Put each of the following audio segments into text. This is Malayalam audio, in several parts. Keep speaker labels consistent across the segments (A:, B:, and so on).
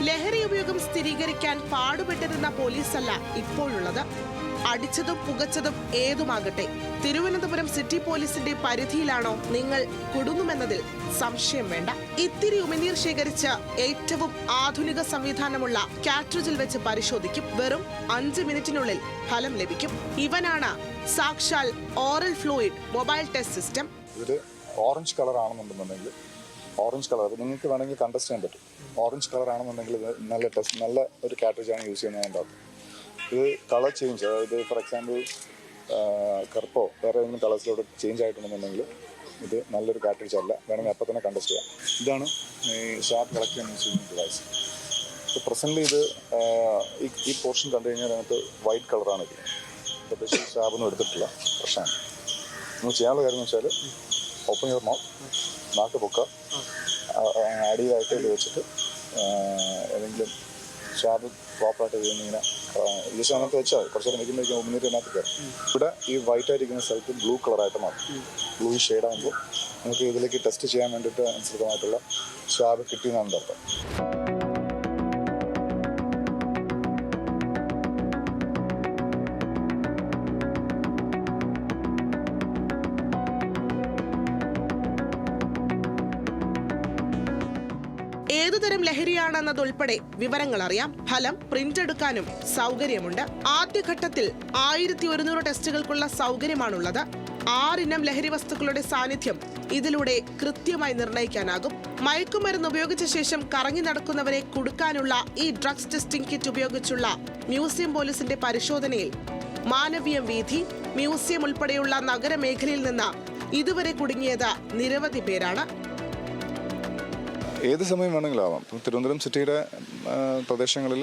A: ലഹരി ഉപയോഗം സ്ഥിരീകരിക്കാൻ പാടുപെട്ടിരുന്ന പോലീസല്ല ഇപ്പോഴുള്ളത്. അടിച്ചതും പുകച്ചതും ഏതുമാകട്ടെ, തിരുവനന്തപുരം സിറ്റി പോലീസിന്റെ പരിധിയിലാണോ നിങ്ങൾ കുടുങ്ങുമെന്നതിൽ സംശയം വേണ്ട. ഇത്തിരി ഉമിനീർ ശേഖരിച്ച് ഏറ്റവും ആധുനിക സംവിധാനമുള്ള കാട്രിജിൽ വെച്ച് പരിശോധിക്കും. വെറും 5 മിനിറ്റിനുള്ളിൽ ഫലം ലഭിക്കും. ഇവനാണ് സാക്ഷാൽ oral fluid mobile test system.
B: ഇത് ഓറഞ്ച് കളർ ആണെന്നുണ്ടെന്നുണ്ടെങ്കിൽ ഓറഞ്ച് കളർ നിങ്ങൾക്ക് വേണമെങ്കിൽ കണ്ടസ്റ്റ് ചെയ്യാൻ പറ്റും. ഓറഞ്ച് കളർ ആണെന്നുണ്ടെങ്കിൽ നല്ല ഒരു കാട്രിജാണ് യൂസ് ചെയ്യുന്നതിൻ്റെ അകത്ത്. ഇത് കളർ ചേഞ്ച്, അതായത് ഫോർ എക്സാമ്പിൾ കറുപ്പോ വേറെ ഏതെങ്കിലും കളേഴ്സിലോട്ട് ചേഞ്ച് ആയിട്ടുണ്ടെന്നുണ്ടെങ്കിൽ ഇത് നല്ലൊരു കാട്രിജ് അല്ല, വേണമെങ്കിൽ അപ്പം തന്നെ കണ്ടസ്റ്റ് ചെയ്യാം. ഇതാണ് ഈ ഷാർപ്പ് കളക്ട് ചെയ്യാൻ യൂസ് ചെയ്യുന്ന ഡിവൈസ്. ഇപ്പോൾ പ്രസൻ്റ് ഇത് ഈ പോർഷൻ കണ്ടു കഴിഞ്ഞാൽ അതിനകത്ത് വൈറ്റ് കളറാണ് ഇത്. പ്രത്യേകിച്ച് ഷാപ്പൊന്നും എടുത്തിട്ടില്ല, ഫ്രഷാണ്. നമ്മൾ ചെയ്യാനുള്ള കാര്യം എന്ന് വെച്ചാൽ ഓപ്പൺ യുവർ മൗത്ത്, നാക്ക് പൊക്ക, അടിയിലായിട്ട് ഇത് വെച്ചിട്ട് ഏതെങ്കിലും ഷാപ്പ് പ്രോപ്പറായിട്ട് ഇങ്ങനെ ജസ്റ്റ് അതിനകത്ത് വെച്ചാൽ കുറച്ച് നേരം വയ്ക്കുമ്പോഴേക്കും ഉമിനീര് അതിനകത്ത് കയറും. ഇവിടെ ഈ വൈറ്റ് ആയിരിക്കുന്ന സ്ഥലത്ത് ബ്ലൂ കളറായിട്ട് മാറും. ബ്ലൂ ഷെയ്ഡാകുമ്പോൾ നമുക്ക് ഇതിലേക്ക് ടെസ്റ്റ് ചെയ്യാൻ വേണ്ടിയിട്ട് അനുസൃതമായിട്ടുള്ള ഷാപ്പ് കിട്ടിയെന്നാണ് അർത്ഥം.
A: ഏതുതരം ലഹരിയാണെന്നതുൾപ്പെടെ വിവരങ്ങൾ അറിയാം. ഫലം പ്രിന്റ് എടുക്കാനും സൗകര്യമുണ്ട്. ആദ്യഘട്ടത്തിൽ 1100 ടെസ്റ്റുകൾക്കുള്ള സൗകര്യമാണുള്ളത്. 6 ഇനം ലഹരി വസ്തുക്കളുടെ സാന്നിധ്യം ഇതിലൂടെ കൃത്യമായി നിർണ്ണയിക്കാനാകും. മയക്കുമരുന്ന് ഉപയോഗിച്ച ശേഷം കറങ്ങി നടക്കുന്നവരെ കുടുക്കാനുള്ള ഈ ഡ്രഗ്സ് ടെസ്റ്റിംഗ് കിറ്റ് ഉപയോഗിച്ചുള്ള മ്യൂസിയം പോലീസിന്റെ പരിശോധനയിൽ മാനവീയം വീഥി, മ്യൂസിയം ഉൾപ്പെടെയുള്ള നഗരമേഖലയിൽ നിന്ന് ഇതുവരെ കുടുങ്ങിയത് നിരവധി പേരാണ്.
B: ഏത് സമയം വേണമെങ്കിലും ആവാം. ഇപ്പം തിരുവനന്തപുരം സിറ്റിയുടെ പ്രദേശങ്ങളിൽ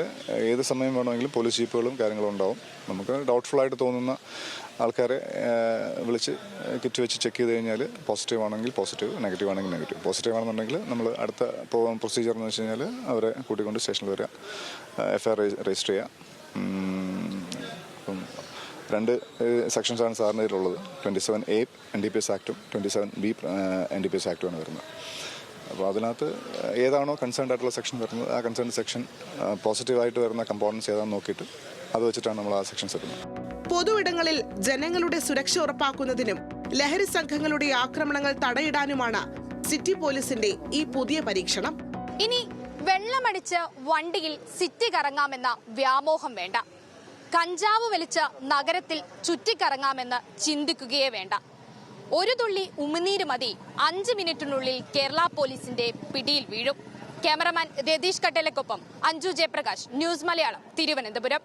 B: ഏത് സമയം വേണമെങ്കിലും പോലീസ് ജീപ്പുകളും കാര്യങ്ങളും ഉണ്ടാവും. നമുക്ക് ഡൗട്ട്ഫുള്ളായിട്ട് തോന്നുന്ന ആൾക്കാരെ വിളിച്ച് കിറ്റ് വെച്ച് ചെക്ക് ചെയ്ത് കഴിഞ്ഞാൽ പോസിറ്റീവ് ആണെങ്കിൽ പോസിറ്റീവ്, നെഗറ്റീവ് ആണെങ്കിൽ നെഗറ്റീവ്. പോസിറ്റീവ് ആണെന്നുണ്ടെങ്കിൽ നമ്മൾ അടുത്ത പ്രൊസീജിയർ എന്ന് വെച്ച് കഴിഞ്ഞാൽ അവരെ കൂട്ടിക്കൊണ്ട് സ്റ്റേഷനിൽ വരിക, FIR രജിസ്റ്റർ ചെയ്യുക. ഇപ്പം 2 സെക്ഷൻസാണ് സാറിന് ഇതിലുള്ളത്. 27A NDPS ആക്റ്റും 27B NDPS ആക്റ്റുമാണ് വരുന്നത്. അപ്പോൾ അതിനകത്ത് ഏതാണോ കൺസേൺഡ് ആയിട്ടുള്ള സെക്ഷൻ വരുന്നത്, ആ കൺസേൺഡ് സെക്ഷൻ പോസിറ്റീവായിട്ട് വരുന്ന കമ്പോണൻസ് ഏതാണെന്ന് നോക്കിയിട്ട് അത് വെച്ചിട്ടാണ് നമ്മൾ ആ സെക്ഷൻസ് എടുക്കുന്നത്.
A: പൊതുവിടങ്ങളിൽ ജനങ്ങളുടെ സുരക്ഷ ഉറപ്പാക്കുന്നതിനും ലഹരി സംഘങ്ങളുടെ ആക്രമണങ്ങൾ തടയിടാനുമാണ് സിറ്റി പോലീസിന്റെ ഈ പുതിയ പരീക്ഷണം.
C: ഇനി വെള്ളമടിച്ച് വണ്ടിയിൽ സിറ്റി കറങ്ങാമെന്ന വ്യാമോഹം വേണ്ട. കഞ്ചാവ് വലിച്ച് നഗരത്തിൽ ചുറ്റിക്കറങ്ങാമെന്ന് ചിന്തിക്കുകയേ വേണ്ട. ഒരു തുള്ളി ഉമിനീര് മതി 5 മിനിറ്റിനുള്ളിൽ കേരള പോലീസിന്റെ പിടിയിൽ വീഴും. ക്യാമറമാൻ രതീഷ് കട്ടേലക്കൊപ്പം അഞ്ജു ജയപ്രകാശ്, ന്യൂസ് മലയാളം, തിരുവനന്തപുരം.